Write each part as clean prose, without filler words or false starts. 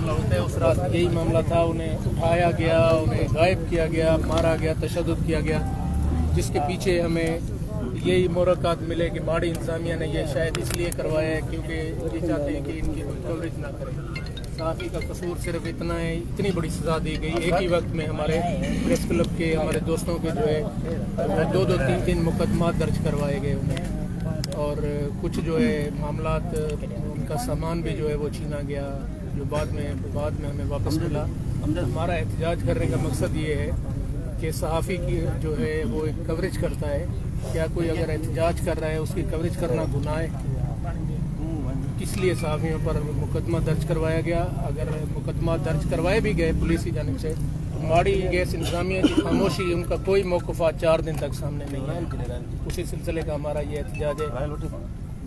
मामला होता है, उस रात यही मामला था। उन्हें उठाया गया, उन्हें गायब किया गया, मारा गया, तशद्दुद किया गया, जिसके पीछे हमें यही मुरक्कात मिले कि माड़ी इंतजामिया ने ये शायद इसलिए करवाया है क्योंकि ये चाहते हैं कि इनकी कोई कवरेज ना करें। सहाफ़ी का कसूर सिर्फ इतना है, इतनी बड़ी सज़ा दी गई। एक ही वक्त में हमारे प्रेस क्लब के हमारे दोस्तों के जो है 2-2, 3-3 मुकदमा दर्ज करवाए गए उन्हें, और कुछ जो है मामलात उनका सामान भी जो है वो छीना गया, जो बाद में हमें वापस मिला। हमारा एहतजाज करने का मकसद ये है कि सहाफ़ी की जो है वो एक कवरेज करता है। क्या कोई अगर एहतजाज कर रहा है उसकी कवरेज करना गुनाह है? किस लिए सहाफ़ियों पर मुकदमा दर्ज करवाया गया? अगर मुकदमा दर्ज करवाए भी गए पुलिस की जानिब से, तो माड़ी गैस इंतजामिया की खामोशी, उनका कोई मौक़िफ़ 4 दिन तक सामने नहीं है। उसी सिलसिले का हमारा ये एहतजाज है।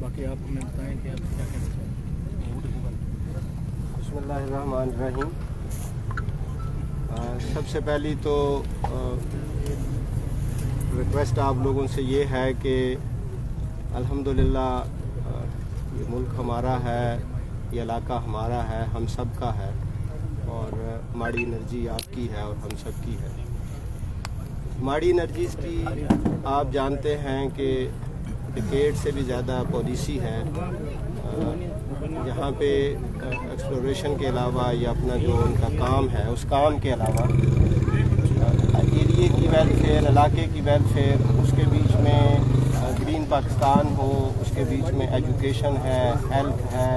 बाकी आप हमें बताएं कि आप क्या कहना चाहें। बिस्मिल्लाहिर्रहमानिर्रहीम। सबसे पहली तो रिक्वेस्ट आप लोगों से ये है कि अल्हम्दुलिल्लाह ये मुल्क हमारा है, ये इलाका हमारा है, हम सब का है, और माड़ी एनर्जी आपकी है और हम सब की है। माड़ी एनर्जीज़ की आप जानते हैं कि डिकेड से भी ज़्यादा पॉलिसी है। यहाँ पे एक्सप्लोरेशन के अलावा या अपना जो उनका काम है उस काम के अलावा एरिए की वेलफेयर, इलाके की वेलफेयर, उसके बीच में ग्रीन पाकिस्तान हो, उसके बीच में एजुकेशन है, हेल्थ है,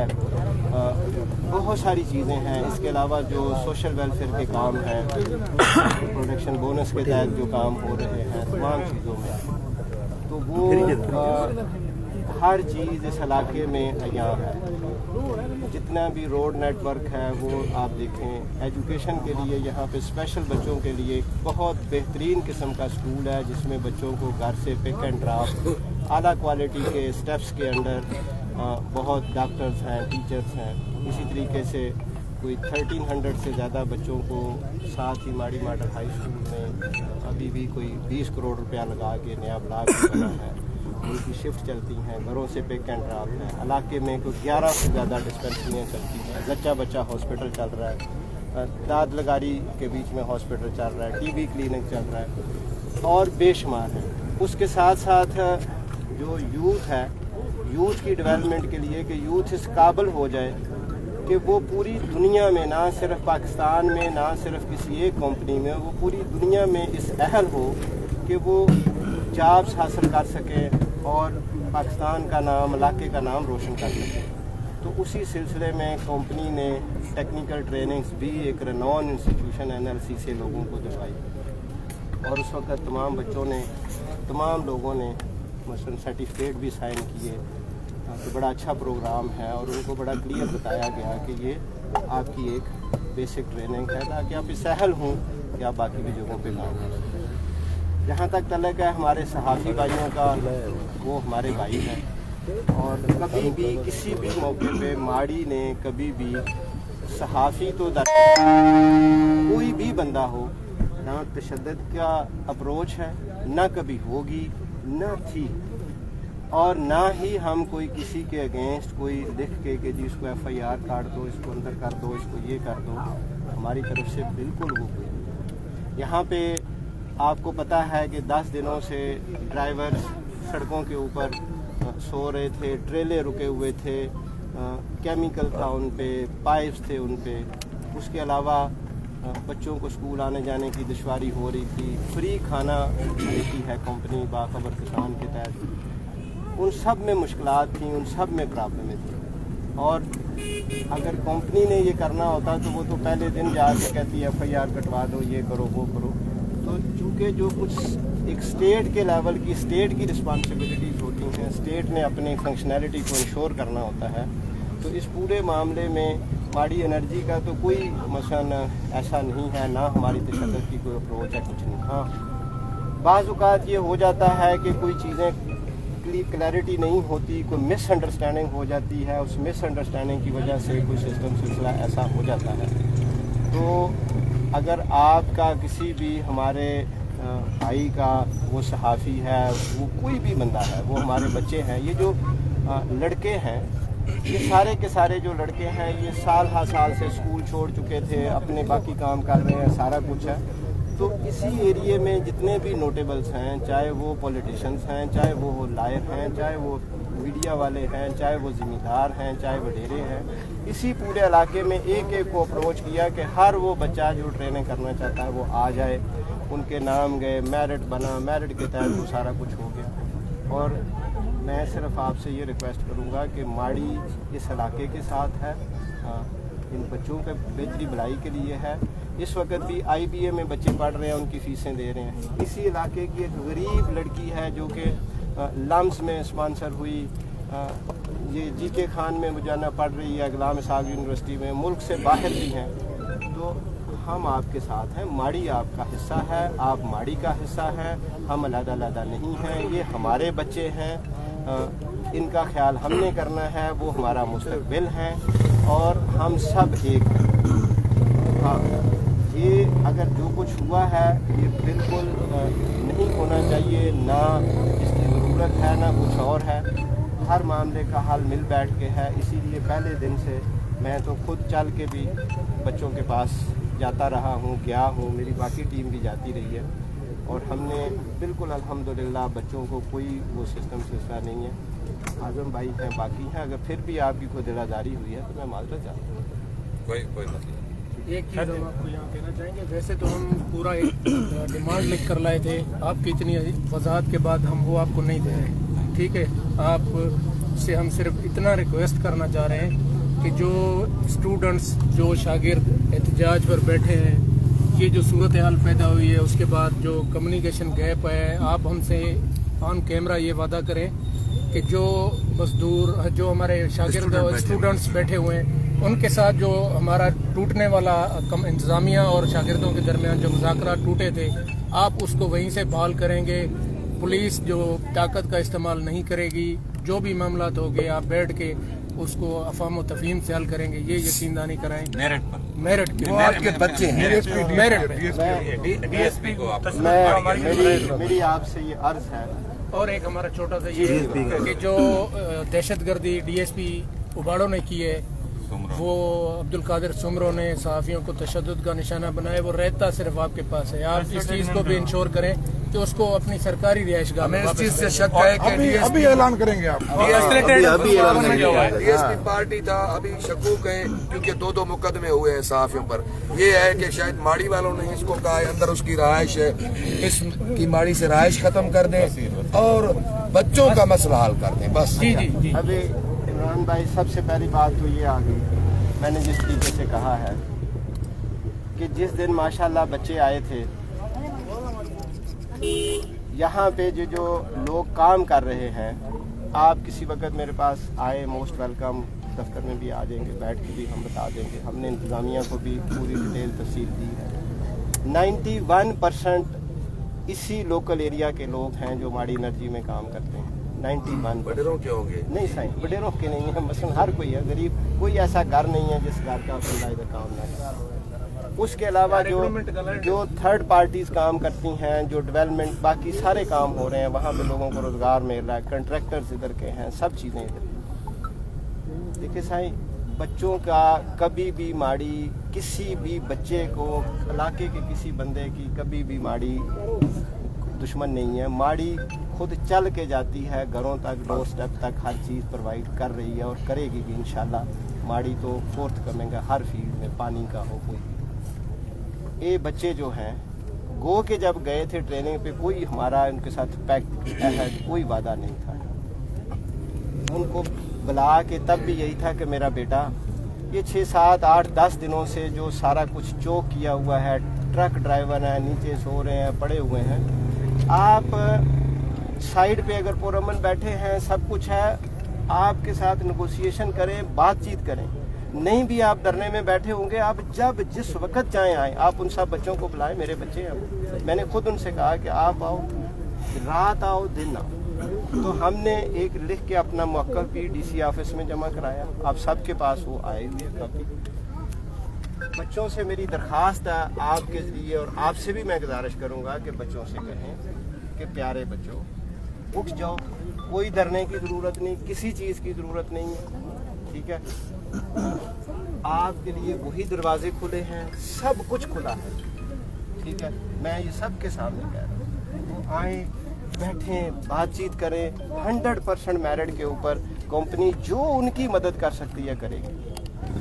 बहुत सारी चीज़ें हैं। इसके अलावा जो सोशल वेलफेयर के काम हैं, प्रोडक्शन बोनस के तहत जो काम हो रहे हैं, तमाम चीज़ों में, तो वो हर चीज़ इस इलाके में यहाँ है। जितना भी रोड नेटवर्क है वो आप देखें। एजुकेशन के लिए यहाँ पे स्पेशल बच्चों के लिए बहुत बेहतरीन किस्म का स्कूल है, जिसमें बच्चों को घर से पिक एंड ड्रॉप आला क्वालिटी के स्टेप्स के अंडर बहुत डॉक्टर्स हैं, टीचर्स हैं। इसी तरीके से कोई 1300 से ज़्यादा बच्चों को साथ ही माड़ी मॉडल हाई स्कूल में अभी भी कोई 20 करोड़ रुपया लगा के नया ब्लॉक बना है, उनकी शिफ्ट चलती हैं, घरों से पिक एंड ड्रॉप है। इलाके में कोई 11 से ज़्यादा डिस्पेंसरियाँ चलती हैं, जच्चा बच्चा हॉस्पिटल चल रहा है, दाद लगारी के बीच में हॉस्पिटल चल रहा है, टीबी क्लिनिक चल रहा है, और बेशुमार है। उसके साथ साथ जो यूथ है, यूथ की डेवलपमेंट के लिए कि यूथ इस काबिल हो जाए कि वो पूरी दुनिया में, ना सिर्फ पाकिस्तान में, ना सिर्फ किसी एक कंपनी में, वो पूरी दुनिया में इस अहल हो कि वो जॉब्स हासिल कर सकें और पाकिस्तान का नाम, इलाके का नाम रोशन कर सकें। तो उसी सिलसिले में कंपनी ने टेक्निकल ट्रेनिंग्स भी एक रेनॉन इंस्टीट्यूशन NLC से लोगों को दिलवाई, और उस वक्त तमाम लोगों ने मसलन सर्टिफिकेट भी साइन किए। तो बड़ा अच्छा प्रोग्राम है, और उनको बड़ा क्लियर बताया गया कि ये आपकी एक बेसिक ट्रेनिंग है ताकि आप इस अहल हों कि आप बाकी भी जगहों पे काम कर सकें। जहाँ तक तलक है हमारे सहाफ़ी भाइयों का, वो हमारे भाई हैं, और कभी भी किसी भी मौके पे माड़ी ने कभी भी सहाफ़ी तो कोई भी बंदा हो, ना तशद्दुद का अप्रोच है, ना कभी होगी, ना थी, और ना ही हम कोई किसी के अगेंस्ट कोई लिख के कि जी इसको FIR काट दो, इसको अंदर कर दो, इसको ये कर दो, हमारी तरफ से बिल्कुल वो कोई। यहाँ पे आपको पता है कि 10 दिनों से ड्राइवर्स सड़कों के ऊपर सो रहे थे, ट्रेले रुके हुए थे, केमिकल था उन पे, पाइप्स थे उन पे। उसके अलावा बच्चों को स्कूल आने जाने की दुश्वारी हो रही थी। फ्री खाना देती है कंपनी बाखबर किसान के तहत। उन सब में मुश्किलात थी, उन सब में प्रॉब्लमें थी, और अगर कंपनी ने ये करना होता तो वो तो पहले दिन जाके कहती है FIR कटवा दो, ये करो, वो करो। तो चूँकि जो कुछ एक स्टेट के लेवल की, स्टेट की रिस्पॉन्सिबिलिटीज़ होती हैं, स्टेट ने अपनी फंक्शनैलिटी को इंश्योर करना होता है, तो इस पूरे मामले में माड़ी एनर्जी का तो कोई मसलन ऐसा नहीं है, ना हमारी तशद्दुद की कोई अप्रोच है, कुछ नहीं। हाँ, बाज़ औक़ात ये हो जाता है कि कोई चीज़ें क्लैरिटी नहीं होती, कोई मिसअंडरस्टैंडिंग हो जाती है, उस मिसअंडरस्टैंडिंग की वजह से कोई सिस्टम सिलसिला ऐसा हो जाता है। तो अगर आपका किसी भी हमारे भाई का, वो सहाफ़ी है, वो कोई भी बंदा है, वो हमारे बच्चे हैं, ये जो लड़के हैं یہ سارے کے سارے جو لڑکے ہیں یہ سال ہر سال سے اسکول چھوڑ چکے تھے، اپنے باقی کام کر رہے ہیں، سارا کچھ ہے. تو اسی ایریے میں جتنے بھی نوٹیبلز ہیں، چاہے وہ پولیٹیشنز ہیں، چاہے وہ لائر ہیں، چاہے وہ میڈیا والے ہیں، چاہے وہ زمیندار ہیں، چاہے وڈیرے ہیں، اسی پورے علاقے میں ایک ایک کو اپروچ کیا کہ ہر وہ بچہ جو ٹریننگ کرنا چاہتا ہے وہ آ جائے. ان کے نام گئے، میرٹ بنا، میرٹ کے تحت وہ سارا کچھ ہو گیا. اور میں صرف آپ سے یہ ریکویسٹ کروں گا کہ ماڑی اس علاقے کے ساتھ ہے، ان بچوں کے بہتری بھلائی کے لیے ہے. اس وقت بھی IBA میں بچے پڑھ رہے ہیں، ان کی فیسیں دے رہے ہیں. اسی علاقے کی ایک غریب لڑکی ہے جو کہ لمس میں اسپانسر ہوئی، یہ GK خان میں مجانا پڑھ رہی ہے، غلام اسحاق یونیورسٹی میں، ملک سے باہر بھی ہیں. تو ہم آپ کے ساتھ ہیں، ماڑی آپ کا حصہ ہے، آپ ماڑی کا حصہ ہیں، ہم علیحدہ علیحدہ نہیں ہیں. یہ ہمارے بچے ہیں، ان کا خیال ہم نے کرنا ہے، وہ ہمارا مستقبل ہیں اور ہم سب ایک ہیں. ہاں، یہ اگر جو کچھ ہوا ہے یہ بالکل نہیں ہونا چاہیے، نہ اس کی ضرورت ہے نہ کچھ اور ہے. ہر معاملے کا حل مل بیٹھ کے ہے. اسی لیے پہلے دن سے میں تو خود چل کے بھی بچوں کے پاس جاتا رہا ہوں، گیا ہوں، میری باقی ٹیم بھی جاتی رہی ہے. اور ہم نے بالکل الحمدللہ بچوں کو کوئی وہ سسٹم نہیں ہے. اعظم بھائی ہیں، باقی ہیں، اگر پھر بھی آپ کی کوئی دل آزاری ہوئی ہے تو میں معذرت چاہتا ہوں. کوئی مسئلہ. ایک چیز ہم آپ کو یہاں کہنا چاہیں گے، ویسے تو ہم پورا ایک ڈیمانڈ لکھ کر لائے تھے، آپ کی اتنی وضاحت کے بعد ہم وہ آپ کو نہیں دے رہے. ٹھیک ہے، آپ سے ہم صرف اتنا ریکویسٹ کرنا چاہ رہے ہیں کہ جو اسٹوڈنٹس، جو شاگرد احتجاج پر بیٹھے ہیں، یہ جو صورتحال پیدا ہوئی ہے، اس کے بعد جو کمیونیکیشن گیپ ہے، آپ ہم سے آن کیمرہ یہ وعدہ کریں کہ جو مزدور، جو ہمارے شاگرد اسٹوڈنٹس بیٹھے ہوئے ہیں، ان کے ساتھ جو ہمارا ٹوٹنے والا انتظامیہ اور شاگردوں کے درمیان جو مذاکرات ٹوٹے تھے، آپ اس کو وہیں سے بحال کریں گے. پولیس جو طاقت کا استعمال نہیں کرے گی، جو بھی معاملات ہو گئے آپ بیٹھ کے اس کو افہام و تفہیم سے حل کریں گے. یہ یقین دہانی کرائیں. میرٹ کے بچے ہیں، DSP کو میری آپ سے یہ عرض ہے. اور ایک ہمارا چھوٹا سا یہ کہ جو دہشت گردی DSP اباڑوں نے کی ہے، وہ عبدالقادر سمرو نے صحافیوں کو تشدد کا نشانہ بنایا، وہ رہتا صرف آپ کے پاس ہے. آپ اس چیز کو بھی انشور کریں کہ اس کو اپنی سرکاری رہائش گاہ میں اس چیز سے شک ہے کہ ابھی اعلان کریں گے. آپ DSP پارٹی تھا، ابھی شکوک ہے کیونکہ دو مقدمے ہوئے ہیں صحافیوں پر. یہ ہے کہ شاید ماڑی والوں نے اس کو کہا ہے اندر اس کی رہائش ہے، اس کی ماڑی سے رہائش ختم کر دیں اور بچوں کا مسئلہ حل کر دیں. بس جی. ابھی عمران بھائی، سب سے پہلی بات تو یہ آ گئی، میں نے جس طریقے سے کہا ہے کہ جس دن ماشاءاللہ بچے آئے تھے یہاں پہ، جو لوگ کام کر رہے ہیں، آپ کسی وقت میرے پاس آئے، موسٹ ویلکم. دفتر میں بھی آ جائیں گے، بیٹھ کے بھی ہم بتا دیں گے. ہم نے انتظامیہ کو بھی پوری ڈیٹیل تفصیل دی ہے. 91% اسی لوکل ایریا کے لوگ ہیں جو ماڑی انرجی میں کام کرتے ہیں. 91 وڈیروں کے ہوں گے؟ نہیں سائیں، وڈیروں کے نہیں ہیں. مثلا ہر کوئی ہے، غریب کوئی ایسا گھر نہیں ہے جس گھر کا بندہ ادھر کام نہ کرے. اس کے علاوہ جو تھرڈ پارٹیز کام کرتی ہیں، جو ڈیولپمنٹ باقی سارے کام ہو رہے ہیں، وہاں پہ لوگوں کو روزگار مل رہا ہے. کنٹریکٹرز ادھر کے ہیں، سب چیزیں ادھر. دیکھیں سائیں، بچوں کا کبھی بھی ماڑی، کسی بھی بچے کو، علاقے کے کسی بندے کی کبھی بھی ماڑی دشمن نہیں ہے. ماڑی خود چل کے جاتی ہے گھروں تک، ڈور سٹیپ تک ہر چیز پرووائڈ کر رہی ہے اور کرے گی بھی انشاءاللہ. ماڑی تو فورتھ کمنگ ہے ہر فیلڈ میں، پانی کا ہو کوئی. یہ بچے جو ہیں گو کے جب گئے تھے ٹریننگ پہ، کوئی ہمارا ان کے ساتھ پیکٹ کوئی وعدہ نہیں تھا. ان کو بلا کے تب بھی یہی تھا کہ میرا بیٹا یہ 6, 7, 8, 10 دنوں سے جو سارا کچھ چوک کیا ہوا ہے، ٹرک ڈرائیور ہیں، نیچے سو رہے ہیں، پڑے ہوئے ہیں. آپ سائڈ پہ اگر پرامن بیٹھے ہیں، سب کچھ ہے، آپ کے ساتھ نیگوسیشن کریں، بات چیت کریں. نہیں بھی آپ دھرنے میں بیٹھے ہوں گے، آپ جب جس وقت چاہیں آئیں، آپ ان سب بچوں کو بلائیں. میرے بچے ہیں، میں نے خود ان سے کہا کہ آپ آؤ، رات آؤ، دن آؤ. تو ہم نے ایک لکھ کے اپنا موقف بھی DC آفس میں جمع کرایا. آپ سب کے پاس وہ آئے ہوئے کاپی. بچوں سے میری درخواست ہے آپ کے ذریعے، اور آپ سے بھی میں گزارش کروں گا کہ بچوں سے کہیں کہ پیارے بچوں اٹھ جاؤ. کوئی ڈرنے کی ضرورت نہیں، کسی چیز کی ضرورت نہیں. ٹھیک ہے, آپ کے لیے وہی دروازے کھلے ہیں, سب کچھ کھلا ہے, ٹھیک ہے. میں یہ سب کے سامنے کہہ رہا ہوں, وہ آئیں, بیٹھیں, بات چیت کریں, 100% میرٹ کے اوپر کمپنی جو ان کی مدد کر سکتی ہے کرے گی,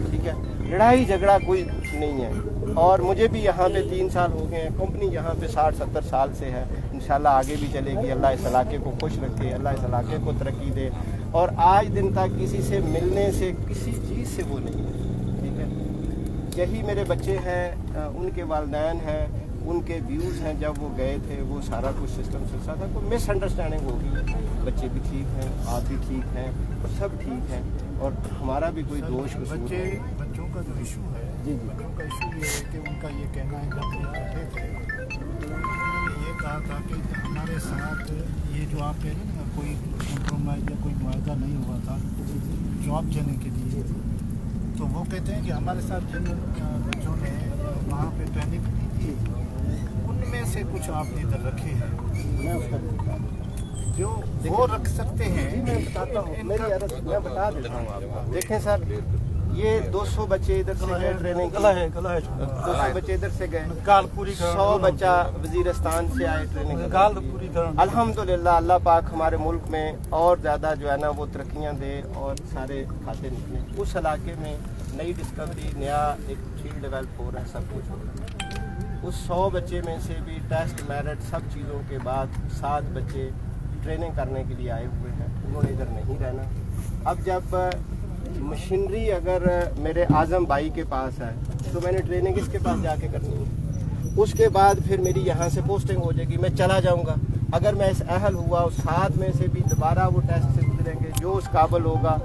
ٹھیک ہے. لڑائی جھگڑا کوئی نہیں ہے, اور مجھے بھی یہاں پہ 3 سال ہو گئے ہیں, کمپنی یہاں پہ 60-70 سال سے ہے, انشاءاللہ آگے بھی چلے گی. اللہ اس علاقے کو خوش رکھے, اللہ اس علاقے کو ترقی دے, اور آج دن تک کسی سے ملنے سے کسی چیز سے وہ نہیں ہے, ٹھیک ہے. یہی میرے بچے ہیں, ان کے والدین ہیں, ان کے ویوز ہیں, جب وہ گئے تھے وہ سارا کچھ سسٹم چلتا تھا, کوئی مس انڈرسٹینڈنگ ہوگی, بچے بھی ٹھیک ہیں, آپ بھی ٹھیک ہیں, اور سب ٹھیک ہیں, اور ہمارا بھی کوئی دوش قصور نہیں. بچوں کا جو ایشو ہے, بچوں کا ایشو یہ ہے کہ ان کا یہ کہنا ہے جب وہ بیٹھے تھے تو انہوں نے یہ کہا تھا کہ ہمارے ساتھ یہ جو آپ کہہ رہے ہیں نا, کوئی کمپرومائز یا کوئی معاہدہ نہیں ہوا تھا جاب دینے کے لیے, تو وہ کہتے ہیں کہ ہمارے ساتھ جن بچوں نے وہاں پہ ٹریننگ دی تھی ان میں سے کچھ آپ نے ادھر رکھے ہیں, میں اس کا جو وہ رکھ سکتے ہیں. میں بتاتا ہوں, میری عرض میں بتا دیتا ہوں آپ کو. دیکھیں سر, یہ 200 بچے ادھر سے گئے ٹریننگ, 200 بچے ادھر سے گئے, 100 بچہ وزیرستان سے آئے ٹریننگ. الحمدللہ اللہ پاک ہمارے ملک میں اور زیادہ جو ہے نا وہ ترقیاں دے اور سارے کھاتے نکلیں. اس علاقے میں نئی ڈسکوری, نیا ایک فیلڈ ڈیولپ ہو رہا ہے, سب کچھ ہو رہا ہے. اس 100 بچے میں سے بھی ٹیسٹ میرٹ سب چیزوں کے بعد 7 بچے ٹریننگ کرنے کے لیے آئے ہوئے ہیں, انہوں نے ادھر نہیں رہنا. اب جب مشینری اگر میرے اعظم بھائی کے پاس ہے تو میں نے ٹریننگ اس کے پاس جا کے کرنی ہے, اس کے بعد پھر میری یہاں سے پوسٹنگ ہو جائے گی, میں چلا جاؤں گا. اگر میں اس اہل ہوا, اس 7 میں سے بھی دوبارہ وہ ٹیسٹ سے گزریں گے, جو اس قابل ہوگا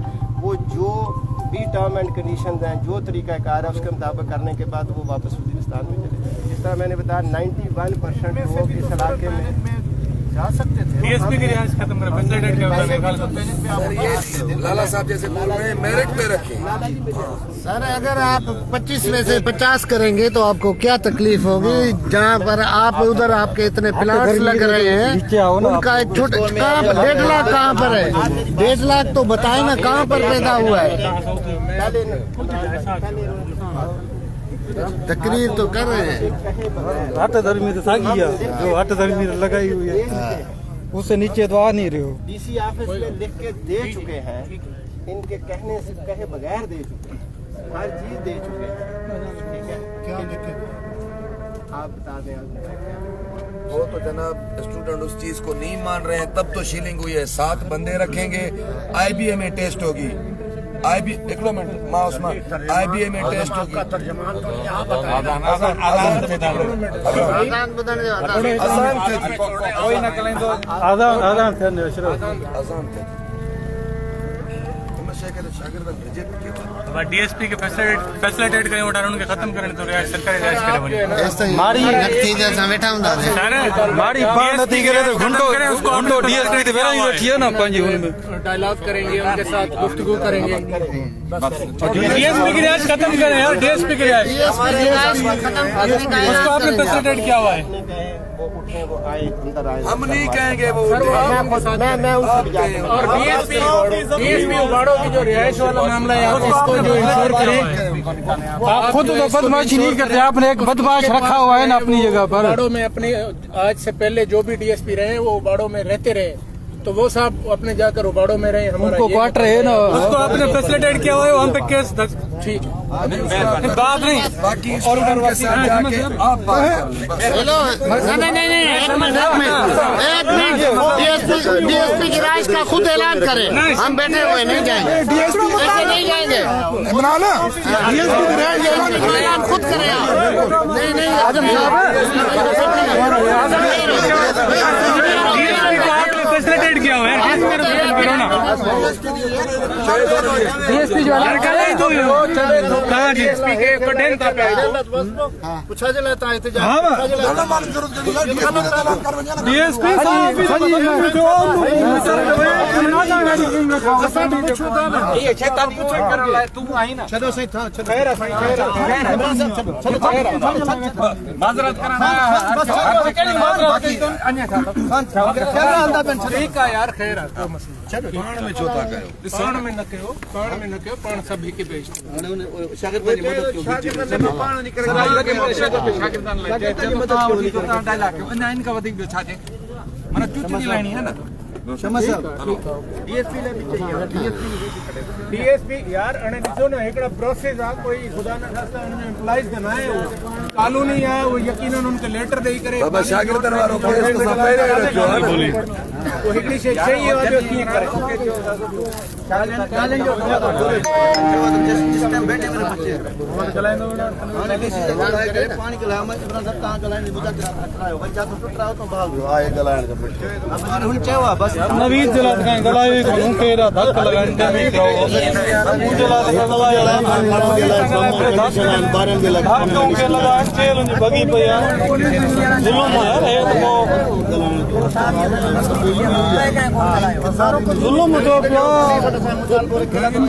وہ جو بھی ٹرم اینڈ کنڈیشنز ہیں, جو طریقہ کار ہے اس کے مطابق کرنے کے بعد وہ واپس وزیرستان میں چلے جائیں. جس طرح میں نے بتایا 91% لوگ اس علاقے میں جا سکتے تھے. ڈی ایس پی کی رہائش ختم کریں, فیسلیٹیٹ کیا ہوتا ہے. لالا صاحب جیسے بول رہے ہیں میرٹ پہ رکھیں. سر اگر آپ 25 میں سے 50 کریں گے تو آپ کو کیا تکلیف ہوگی, جہاں پر آپ ادھر آپ کے اتنے پلانٹس لگ رہے ہیں, ان کا ایک چھوٹا 1.5 لاکھ کہاں پر ہے, 1.5 لاکھ تو بتائیں نا کہاں پر پیدا ہوا ہے. تقریر تو کر رہے ہیں, ہٹ دھرمی تو ساگی ہے, جو ہٹ دھرمی لگائی ہوئی ہے اس سے نیچے تو آ نہیں رہے ہو. ڈی سی آفس میں لکھ کے دے چکے ہیں, ان کے کہنے سے کہے بغیر دے چکے ہیں, ہر چیز دے چکے ہیں, ٹھیک ہے. کیا لکھے آپ بتا دیں. وہ تو جناب اسٹوڈنٹ اس چیز کو نہیں مان رہے ہیں, تب تو شیلنگ ہوئی ہے. 7 بندے رکھیں گے, آئی بی اے میں ٹیسٹ ہوگی, آئی بی ایک منٹ ماں عثمان, آئی بی اے میں ٹیسٹ ہوگی. ڈی ایس پی کے فیسلیٹیٹ کریں, ووٹر ان کے ختم کریں تو رہائش سرکاری رہائش کرے بنی. ماڑی پان نتی کرے تو گھنٹو ڈی ایس پی تے ویرا ہی بیٹھی ہے نا پنجی ان میں ڈائلاگ کریں گے, ان کے ساتھ گفتگو کریں گے. ڈی ایس پی کی رہائش ختم کریں یار, ڈی ایس پی کی رہائش اس کو آپ نے فیسلیٹیٹ کیا ہوا ہے. ہم نہیں کہیں گے وہ اور ڈی ایس پی اگاڑوں کی جو رہائش والا معاملہ ہے آپ اس کو جو انشور کریں. آپ خود تو بدماشی نہیں کرتے, آپ نے ایک بدماش رکھا ہوا ہے نا اپنی جگہ پر. اگاڑوں میں اپنے آج سے پہلے جو بھی ڈی ایس پی رہے وہ اگاڑوں میں رہتے رہے, تو وہ صاحب اپنے جا کر اگاڑوں میں رہے. ان کو کوارٹر ہے نا, اس کو آپ نے فیسلیٹیٹ کیا ہوا ہے, وہاں پہ کیس ٹھیک ہے بات نہیں. باقی اور کے ساتھ جا کے آپ بات کر لیں. ڈی ایس پی کی رائش کا خود اعلان کریں, ہم بیٹھے ہوئے نہیں جائیں گے, ایسے نہیں جائیں گے. اعلان خود کریں آپ. نہیں فیسلیٹیٹ کیا ہوا ہے ڈی ایس پی جو پوچھا جلاتا ہے ڈی ایس پی چلو صحیح تھا, ठीकु आहे यार, ख़ैर आहे, को मसइलो न। पाण में छो था कयो? पाण में न कयो, पाण में न कयो, पाण सभु हिक ॿिए जी DSP यार हाणे ॾिसो न, हिकिड़ा प्रोसेस आहे, कोई ख़ुदा न ख़ास्ता हुन में एम्प्लॉइज़ त न आहे, उहो कानूनी आहे, उहो यकीनन उनखे लेटर ॾेई करे बाबा शागिर्दनि वारो केस त असां पहिरियों ई रखियो आहे न। उहो हिकिड़ी शइ चई आहे जो कीअं करे नवीद जिला गलाए केरा धक लगाने बगी पे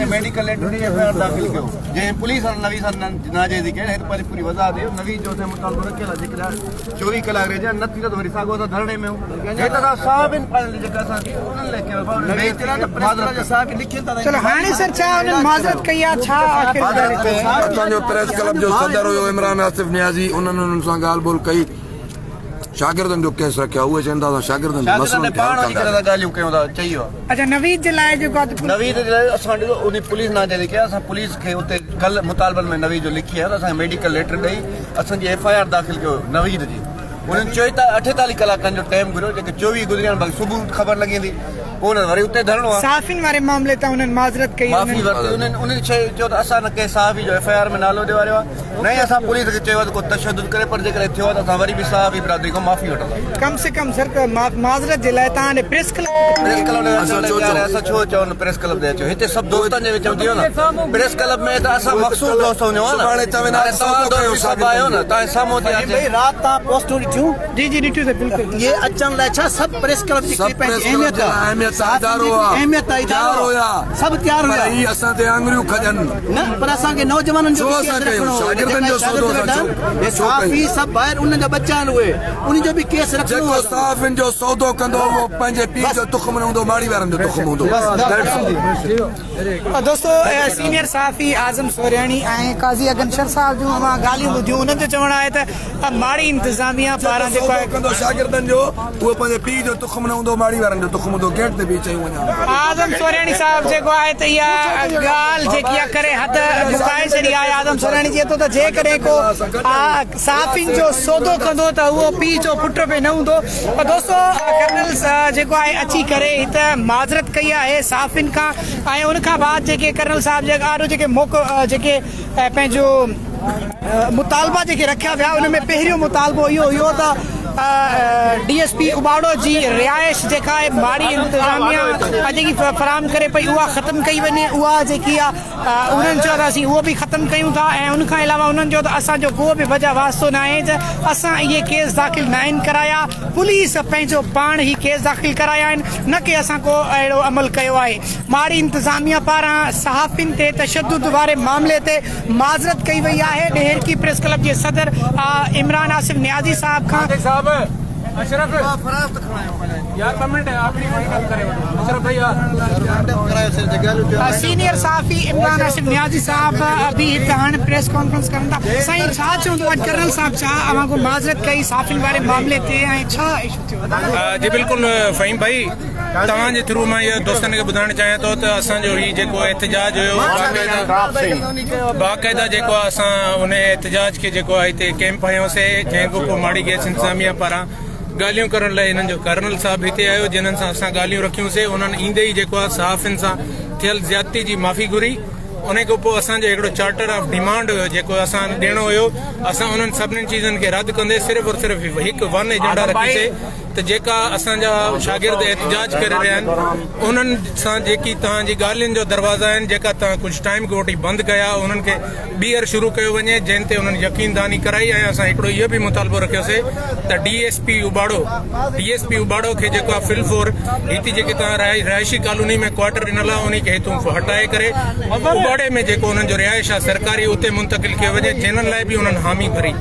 मेडिकल दाखिल कयो जे पुलिस नवी नाजे दी के पर पूरी वजह दे नवी जो से मुतालबो रखेला जिकरा 24 कलाक रे जा नथी तो वरी सागो तो धरणे में हे त साहब इन पाले जका सा उनन लेके बेचरा त प्रेस जो साहब लिखिन था। चलो हाणे सर छा उन्हनि माज़रत कई आहे छा आख़िर असांजो प्रेस क्लब जो सदर हुयो इमरान आसिफ नियाज़ी, उन्हनि उन्हनि सां ॻाल्हि ॿोल कई, शागिर्दनि जो केस रखिया, उहे चवनि था असां शागिर्दनि जो मसइलो खे हल कंदासीं। गालियों कयो था चयो अच्छा नवीद जे लाइ जेको नवीद जे लाइ असां ॾिसो उन पुलिस ना जे के असां पुलिस खे उते कल मुतालबन में नवीद जो लिखी आहे त असां मेडिकल लेटर ॾेई असांजी FIR दाखिल कयो नवीद जी। उन्हनि 48 कलाकनि जो टाइम घुरियो, जेके 24 गुज़रिया बाक़ी सुबुह ख़बर लॻी वेंदी, पोइ उन्हनि वरी उते धरणो आहे। साफ़िन वारे मामले तां उन्हनि माज़रत कई, माफ़ी वरिती उन्हनि शइ चयो त असां न कंहिं साहबी जो FIR में नालो ॾियारियो आहे, न ई असां पुलिस खे चयो आहे को तशद्दुद करे, पर जेकॾहिं थियो आहे त असां वरी बि साहबी बिरादरी खां माफ़ी वठंदासीं। कम से कम सर माज़रत जे लाइ तव्हां प्रेस क्लब असां छो चओ प्रेस क्लब ॾे अचो, हिते सभु दोस्तनि जे विच में थियो न, प्रेस क्लब में त असां मख़सूस दोस्त वञो आहे न, सभु आयो न तव्हां साम्हूं ते रात तां पोस्टूं ॾिठियूं जी जी ॾिठियूं सर बिल्कुलु ये अचण लाइ छा सभु प्रेस क्लब जी अहमियत सभु तयार हुया ही असां ते आङुरियूं खॼनि न, पर असांखे नौजवाननि जो शागिर्दनि जो सौदो साफ़ी सभु ॿाहिरि उन्हनि जा बच्चा आहिनि, उहे उन जो बि केस रखिणो जेको साफ़िन जो सौदो कंदो उहो पंहिंजे पीउ जो तुख़्म न हूंदो, माड़ी वारनि जो तुख़्म हूंदो। दोस्तों सीनियर सहाफ़ी आज़म सोरियाणी ऐं काज़ी अगनशर साहब जूं मां ॻाल्हियूं ॿुधियूं, उन्हनि जो चवणु आहे त माड़ी इंतिज़ामिया पारां जेको आहे कंदो शागिर्दनि जो उहो पंहिंजे पीउ जो तुख़्म न हूंदो, माड़ी वारनि जो तुख़्म हूंदो। गेट ते बि चयूं वञा आज़म सोरियाणी साहब जेको आहे त इहा ॻाल्हि जेकी आहे करे हद मुकाए छॾी आहे। आज़म सोरियाणी चए थो त जेकॾहिं को साफ़िन जो सौदो कंदो त उहो पीउ जो पुट बि न हूंदो। दोस्तो कर्नल जेको आहे अची करे हिते माज़रत कई आहे साफ़िन खां, ऐं उनखां बाद जेके कर्नल साहब जेके जेके पंहिंजो मुतालबा जेके रखिया विया उन में पहिरियों मुतालबो इहो हुयो त DSP उबाड़ो जी रिहाइश जेका आहे माड़ी इंतिज़ामिया जेकी फराम करे पई उहा ख़तमु कई वञे, उहा जेकी आहे उन्हनि चयो त असीं उहो बि ख़तमु कयूं था, ऐं उनखां अलावा उन्हनि चयो त असांजो को बि वजह वास्तो न आहे त असां इहे केस दाख़िल न आहिनि कराया, पुलिस पंहिंजो पाण ई केस दाख़िल कराया आहिनि, न की असां को अहिड़ो अमल कयो आहे। माड़ी इंतिज़ामिया पारां सहाफ़िन ते तशद्दुद वारे मामले ते माज़रत कई वई आहे। ॾेहर की प्रेस क्लब जे सदर इमरान आसिफ नियाज़ी साहब खां अशरफ यार कमेंट है आखिरी बात करे अशरफ भैया सीनियर सहाफ़ी इमरान आसिफ नियाज़ी साहब अभी हाणे प्रेस कॉन्फ्रेंस करनि था। साईं छा चवंदो अॼु कर्नल साहब छा अवां को माज़रत कई साफ़िन वारे मामले ते ऐं छा इशू थियो? जी बिल्कुलु फ़हीम भाई, तव्हांजे थ्रू मां इहो दोस्तनि खे ॿुधाइणु चाहियां थो त असांजो हीउ जेको एहतिजाज हुयो बाक़ाइदा जेको आहे असां उन एहतिजाज खे जेको आहे हिते कैंप हयोसीं, जंहिं को माड़ी गैस इंतिज़ामिया पारां ॻाल्हियूं करण लाइ हिननि जो कर्नल साहब हिते आयो, जिन्हनि सां असां ॻाल्हियूं रखियूंसीं। उन्हनि ईंदे ई जेको आहे सहाफ़िन सां थियल ज़्यादती जी माफ़ी घुरी। उन खां पोइ असांजो हिकिड़ो चार्टर ऑफ डिमांड हुयो जेको असां ॾियणो हुयो, असां उन्हनि सभिनीनि चीज़नि खे रद्द कंदे सिर्फ़ु और सिर्फ़ु हिकु वन एजेंडा रखीसीं त जेका असांजा शागिर्द एहतिजाज करे रहिया आहिनि उन्हनि सां जेकी तव्हांजी ॻाल्हियुनि जो दरवाज़ा आहिनि, जेका तव्हां कुझु टाइम खां वठी बंदि कया, उन्हनि खे ॿीहर शुरू कयो वञे, जंहिं ते उन्हनि यकीनदानी कराई। ऐं असां हिकिड़ो इहो बि मुतालबो रखियोसीं त DSP उबाड़ो खे जेको आहे फिलफोर हिते जेके तव्हां रिहाइशी कॉलोनी में क्वार्टर ॾिनल आहे उन खे हितां हटाए करे उबाड़े में जेको उन्हनि जो रिहाइश आहे सरकारी उते मुंतकिल कयो वञे, जिन्हनि लाइ बि उन्हनि हामी भरी।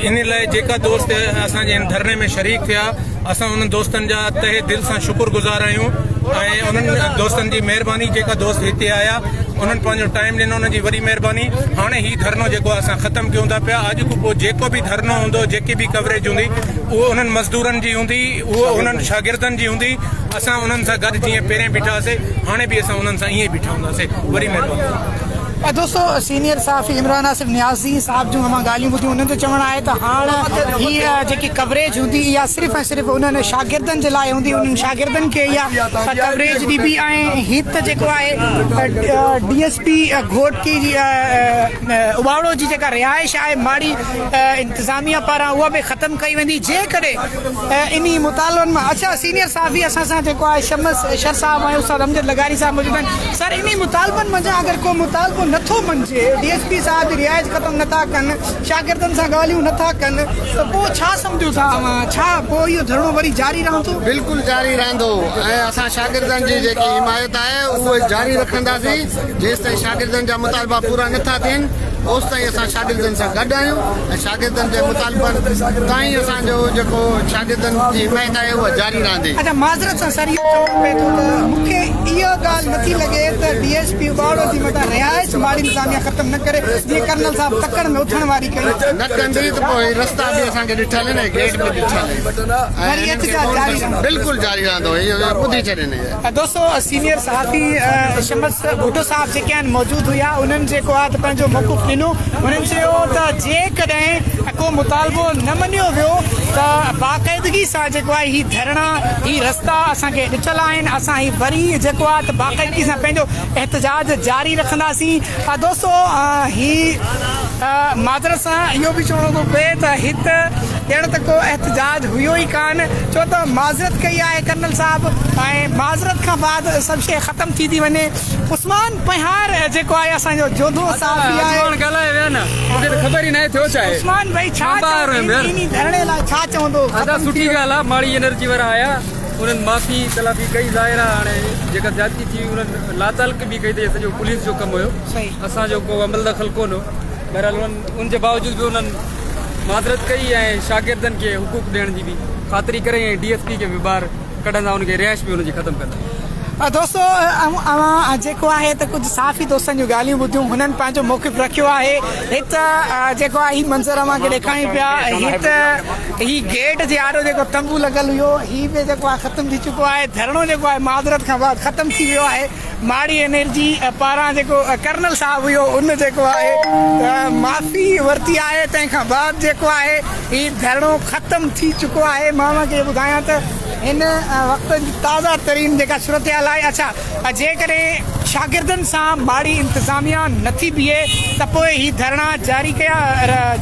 इन लाइ जेका दोस्त असांजे इन धरने में शरीक थिया असां उन्हनि दोस्तनि जा तहे दिलि सां शुक्रगुज़ार आहियूं ऐं उन्हनि दोस्तनि जी महिरबानी जेका दोस्त हिते आया उन्हनि पंहिंजो टाइम ॾिनो उन्हनि जी वॾी महिरबानी। हाणे ही धरनो जेको असां ख़तमु कयूं था पिया अॼु खां पोइ जेको बि धरनो हूंदो जेकी बि कवरेज हूंदी उहो उन्हनि मज़दूरनि जी हूंदी उहो उन्हनि शागिर्दनि जी हूंदी। असां उन्हनि सां गॾु जीअं पहिरें बीठा हुआसीं हाणे बि असां उन्हनि सां ईअं ई बीठा हूंदासीं। वॾी महिरबानी। दोस्तों सीनियर साफ़ी इमरान आसिफ नियाज़ी साहब जो असां ॻाल्हियूं ॿुधियूं उन्हनि जो चवणु आहे त हाणे हीअ जेकी कवरेज हूंदी इहा सिर्फ़ु ऐं सिर्फ़ु उन्हनि शागिर्दनि जे लाइ हूंदी उन्हनि शागिर्दनि खे इहा कवरेज ॾिबी ऐं हीअ त जेको आहे DSP घोटकी जी उबाड़ो जी जेका रिहाइश आहे माड़ी इंतिज़ामिया पारां उहा बि ख़तमु कई वेंदी जेकॾहिं इन मुतालबनि मां। अच्छा सीनियर साफ़ी असां सां जेको आहे शमस शर साहब ऐं उस्ताद अमजद लगारी साहब मौजूदु आहिनि। सर इन मुतालबनि मंझां अगरि को मुतालबो नथो मञे DSP साहब जी रिहाइश ख़तमु नथा कनि शागिर्दनि सां ॻाल्हियूं नथा कनि त पोइ छा सम्झो था छा पोइ इहो धरणो वरी जारी रहंदो? बिल्कुलु जारी रहंदो ऐं असां शागिर्दनि जी जेकी हिमायत आहे उहो जारी रखंदासीं जेसि ताईं शागिर्दनि जा मुतालबा पूरा नथा थियनि ओसि ताईं असां शागिर्दनि सां गॾु आहियूं ऐं शागिर्दनि जे मुतालबनि ताईं असांजो जेको शागिर्दनि जी हिमायत आहे उहा जारी रहंदी। अच्छा माज़रत सां सर इहो चवणो पए थो त मूंखे इहा ॻाल्हि नथी लॻे त DSP उबाड़ो जी मथां रिहाइश माड़ी इंतिज़ामिया ख़तमु न करे जीअं कर्नल साहब तकड़ में उथण वारी कई न कंदी त पोइ रस्ता बि असांखे ॾिठल आहिनि गेट बि ॾिठल आहिनि बिल्कुलु जारी रहंदो इहो ॿुधी छॾनि। दोस्तों सीनियर सहाफ़ी शमस भुट्टो साहब जेके आहिनि मौजूदु हुया उन्हनि जेको आहे त पंहिंजो मौक़ुफ़ ॾिनो। उन्हनि चयो त जेकॾहिं को मुतालबो न मञियो वियो त बाक़ाइदगी सां जेको आहे हीअ धरणा हीअ रस्ता असांखे ॾिठल आहिनि असां हीअ वरी जेको आहे त बाक़ाइदगी सां पंहिंजो एहतजाज जारी रखंदासीं। दोस्तों माज़रत सां इहो बि चवणो थो पए त हिते ॼण त को एहतजाज हुयो ई कान छो त माज़रत कई आहे कर्नल साहब ऐं माज़रत खां बाद सभु शइ ख़तमु थी वञे। उस्मान पहिहार जेको आहे असांजो जोधो साहब मूंखे त ख़बर ई न थियो छा आहे। उस्मान भाई छा धरणे लाइ छा चवंदो? सुठी ॻाल्हि आहे माड़ी एनर्जी वारा आया उन्हनि माफ़ी तलाफ़ी कई ज़ाहिर आहे हाणे जेका ज्यादती थी उन्हनि लाताल्क बि कई अथई सॼो पुलिस जो कमु हुयो असांजो को अमल दख़ल कोन हो। बहरहाल उनजे बावजूद बि उन्हनि माज़रत कई ऐं शागिर्दनि खे हुकूक ॾियण जी बि ख़ातिरी करे ऐं DSP खे बि ॿाहिरि कढंदा उनखे रिहाइश बि उनजी ख़तमु कंदा। दोस्तों अवां जेको आहे त कुझु साफ़ी दोस्तनि जूं ॻाल्हियूं ॿुधियूं हुननि पंहिंजो मौक़िफ़ रखियो आहे। हिते जेको आहे हीअ मंज़र अव्हांखे ॾेखारियूं पिया हिते हीअ गेट जे आरो जेको तंबू लॻल हुयो हीअ बि जेको आहे ख़तमु थी चुको आहे। धरणो जेको आहे माज़रत खां बाद ख़तमु थी वियो आहे। माड़ी एनर्जी पारां जेको कर्नल साहब हुयो उन जेको आहे माफ़ी वरिती आहे तंहिंखां बाद जेको आहे हीअ धरणो ख़तमु थी चुको आहे। मां खे ॿुधायां त हिन वक़्त जी ताज़ा तरीन जेका सूरत हाल आहे। अच्छा जेकॾहिं शागिर्दनि सां माड़ी इंतिज़ामिया नथी बीहे त पोइ हीअ धरणा जारी कया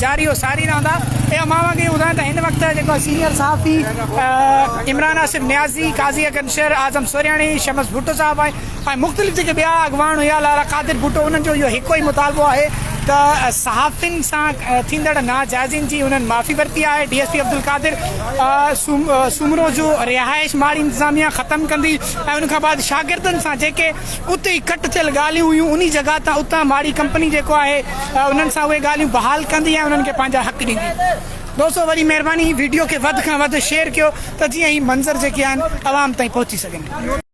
जारी सारी रहंदा। ऐं मां खे ॿुधायां त हिन वक़्तु जेको सीनियर सहाफ़ी इमरान आसिफ नियाज़ी काज़ी अकंशर आज़म सोरियाणी शमस भुट्टो साहब ऐं मुख़्तलिफ़ जेके ॿिया अॻवान हुया लाला कादिर भुट्टो उन्हनि जो इहो हिकु ई मुतालबो आहे त सहाफ़िन सां थींदड़ नाजाइज़िन जी उन्हनि माफ़ी वरिती आहे। DSP अब्दुल कादिर सुमरो जो रिहाइश माड़ी इंतिज़ामिया ख़तमु कंदी ऐं उनखां बाद शागिर्दनि सां जेके उते ई कट थियल ॻाल्हियूं हुयूं उन जॻह तां उतां माड़ी कंपनी जेको आहे उन्हनि सां उहे ॻाल्हियूं बहाल कंदी ऐं उन्हनि खे पंहिंजा हक़ ॾींदी। दोस्तों वरी महिरबानी वीडियो खे वधि खां वधि शेयर कयो त जीअं ही मंज़र जेके आहिनि आवाम ताईं पहुची सघनि।